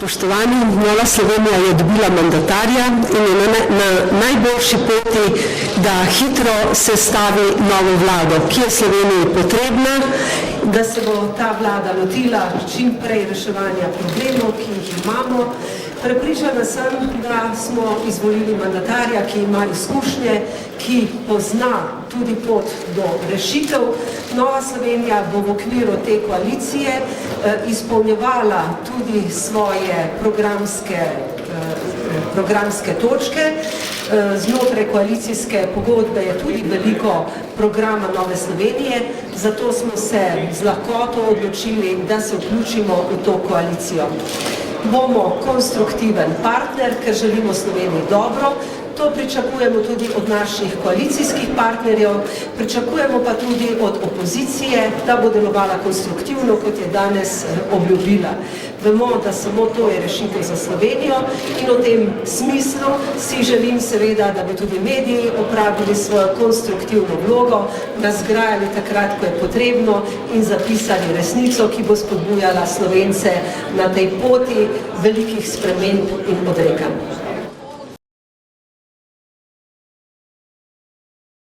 Spoštovani, Nova Slovenija je dobila mandatarja in je na najboljši poti, da hitro sestavi novo vlado, ki je Sloveniji potrebna, da se bo ta vlada lotila čim prej reševanja problemov, ki jih imamo. Prepričana sem, da smo izvolili mandatarja, ki ima izkušnje, ki pozna tudi pot do rešitev. Nova Slovenija bo v okviru te koalicije izpolnjevala tudi svoje programske točke. Znotraj koalicijske pogodbe je tudi veliko programa Nove Slovenije, zato smo se z lahkoto odločili, da se vključimo v to koalicijo. Bomo konstruktiven partner, ker želimo Sloveniji dobro. To pričakujemo tudi od naših koalicijskih partnerjev, pričakujemo pa tudi od opozicije, da bo delovala konstruktivno, kot je danes obljubila. Vemo, da samo to je rešitev za Slovenijo in v tem smislu si želim seveda, da bi tudi mediji opravili svojo konstruktivno vlogo, nas zgrajali takrat, ko je potrebno in zapisali resnico, ki bo spodbujala Slovence na tej poti velikih sprememb in odrekanj.